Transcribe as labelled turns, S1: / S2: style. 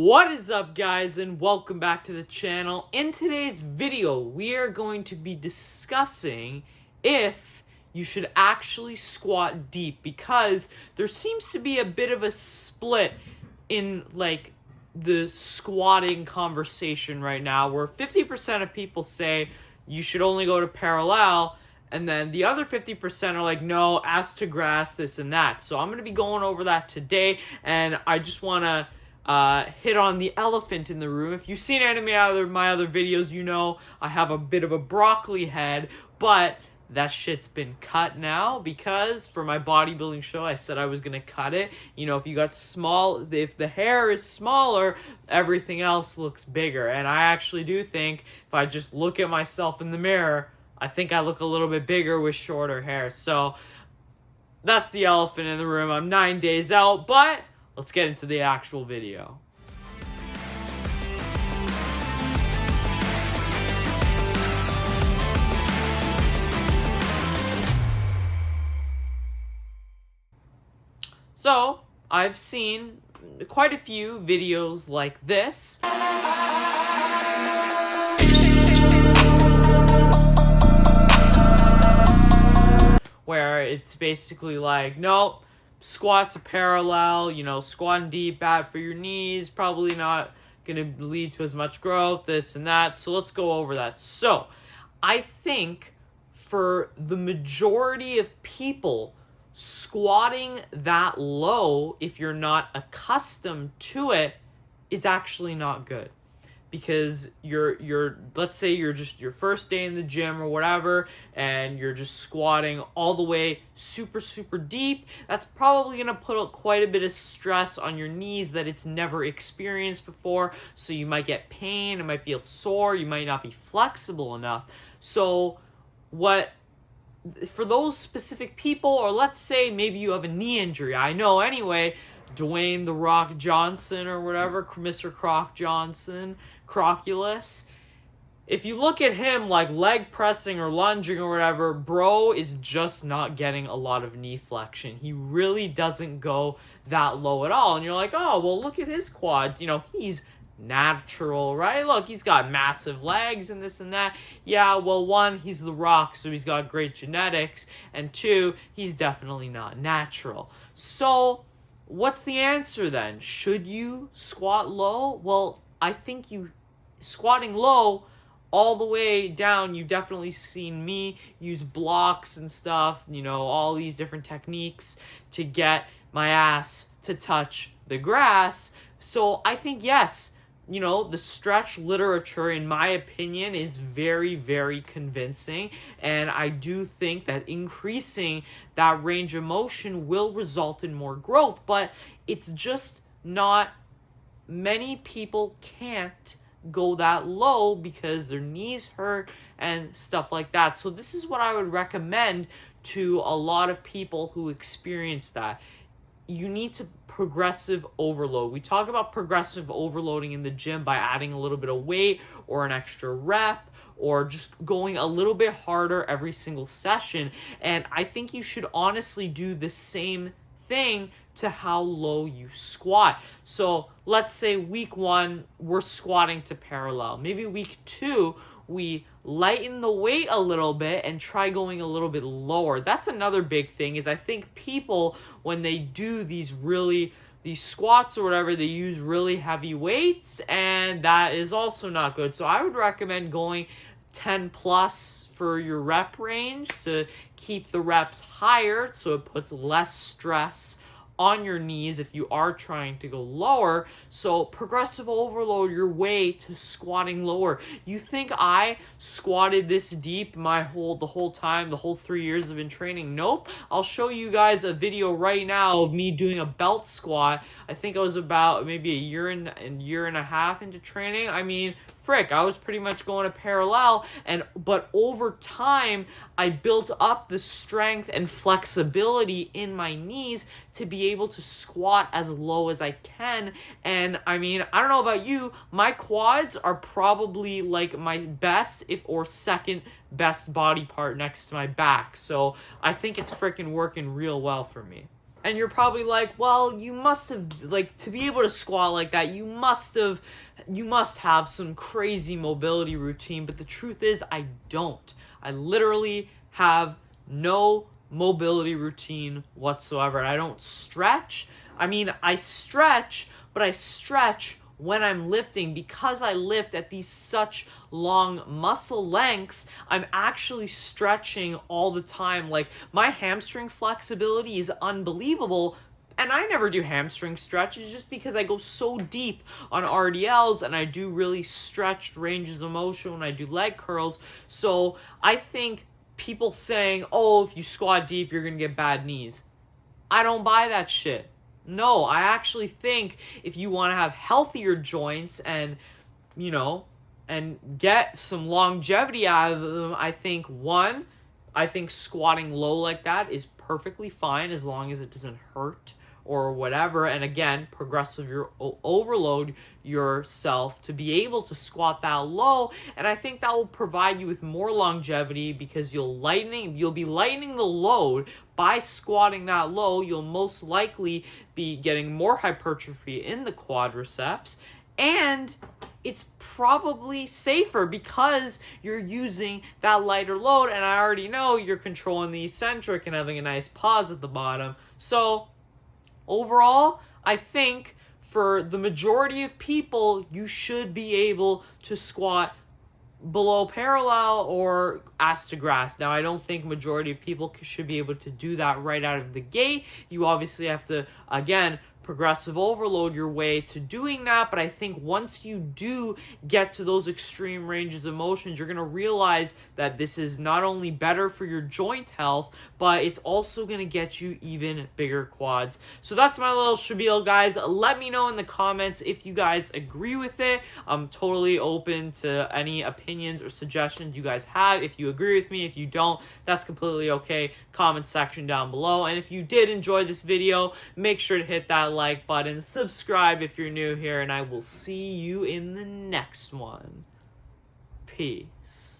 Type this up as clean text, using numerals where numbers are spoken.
S1: What is up, guys, and welcome back to the channel. In today's video, we are going to be discussing if you should actually squat deep, because there seems to be a bit of a split in the squatting conversation right now, where 50% of people say you should only go to parallel, and then the other 50% are like, no, ass to grass, this and that. So I'm going to be going over that today, and I just want to hit on the elephant in the room. If you've seen any of my other videos, you know I have a bit of a broccoli head, but that shit's been cut now because for my bodybuilding show, I said I was going to cut it. You know, if the hair is smaller, everything else looks bigger. And I actually do think if I just look at myself in the mirror, I think I look a little bit bigger with shorter hair. So that's the elephant in the room. I'm 9 days out, but let's get into the actual video. So, I've seen quite a few videos like this, where it's basically like, nope, squats are parallel, squatting deep, bad for your knees, probably not going to lead to as much growth, this and that. So let's go over that. So I think for the majority of people, squatting that low, if you're not accustomed to it, is actually not good. Because let's say you're just your first day in the gym or whatever, and you're just squatting all the way super, super deep. That's probably going to put quite a bit of stress on your knees that it's never experienced before. So you might get pain, it might feel sore, you might not be flexible enough. So for those specific people, or let's say maybe you have a knee injury. I know anyway, Dwayne "The Rock" Johnson or whatever, Mr. Croc Johnson, Croculus. If you look at him like leg pressing or lunging or whatever, bro is just not getting a lot of knee flexion. He really doesn't go that low at all. And you're like, oh, well, look at his quads. He's natural, right? Look, he's got massive legs and this and that. Yeah, well, one, he's The Rock, so he's got great genetics. And two, he's definitely not natural. So what's the answer then? Should you squat low? Well, I think squatting low all the way down, you've definitely seen me use blocks and stuff, all these different techniques to get my ass to touch the grass. So I think, yes, the stretch literature, in my opinion, is very, very convincing. And I do think that increasing that range of motion will result in more growth. But it's just not, many people can't go that low because their knees hurt and stuff like that. So this is what I would recommend to a lot of people who experience that. You need to progressive overload. We talk about progressive overloading in the gym by adding a little bit of weight or an extra rep or just going a little bit harder every single session. And I think you should honestly do the same thing to how low you squat. So let's say week 1, we're squatting to parallel. Maybe week 2, we lighten the weight a little bit and try going a little bit lower. That's another big thing, is I think people, when they do these squats or whatever, they use really heavy weights, and that is also not good. So I would recommend going 10 plus for your rep range to keep the reps higher, so it puts less stress on your knees if you are trying to go lower. So progressive overload your way to squatting lower. You think I squatted this deep the whole time, the whole 3 years I've been training? Nope. I'll show you guys a video right now of me doing a belt squat. I think I was about maybe a year and a half into training. I mean, I was pretty much going to parallel, but over time, I built up the strength and flexibility in my knees to be able to squat as low as I can. And I mean, I don't know about you, my quads are probably like my best or second best body part next to my back. So I think it's freaking working real well for me. And you're probably like, well, you must have, like, to be able to squat like that, you must have some crazy mobility routine. But the truth is, I don't. I literally have no mobility routine whatsoever. And I don't stretch. I mean, I stretch, but I stretch when I'm lifting. Because I lift at these such long muscle lengths, I'm actually stretching all the time. Like, my hamstring flexibility is unbelievable, and I never do hamstring stretches just because I go so deep on RDLs and I do really stretched ranges of motion when I do leg curls. So I think people saying, oh, if you squat deep, you're gonna get bad knees, I don't buy that shit. No, I actually think if you want to have healthier joints and, and get some longevity out of them, I think squatting low like that is perfectly fine as long as it doesn't hurt or whatever. And again, progressive overload yourself to be able to squat that low, and I think that will provide you with more longevity because you'll be lightening the load by squatting that low. You'll most likely be getting more hypertrophy in the quadriceps, and it's probably safer because you're using that lighter load, and I already know you're controlling the eccentric and having a nice pause at the bottom. So overall, I think for the majority of people, you should be able to squat below parallel or ass to grass. Now, I don't think majority of people should be able to do that right out of the gate. You obviously have to, again, progressive overload your way to doing that, but I think once you do get to those extreme ranges of motions, you're going to realize that this is not only better for your joint health, but it's also going to get you even bigger quads. So that's my little spiel, guys. Let me know in the comments if you guys agree with it. I'm totally open to any opinions or suggestions you guys have. If you agree with me, if you don't, that's completely okay. Comment section down below. And if you did enjoy this video, make sure to hit that like button, subscribe if you're new here, and I will see you in the next one. Peace.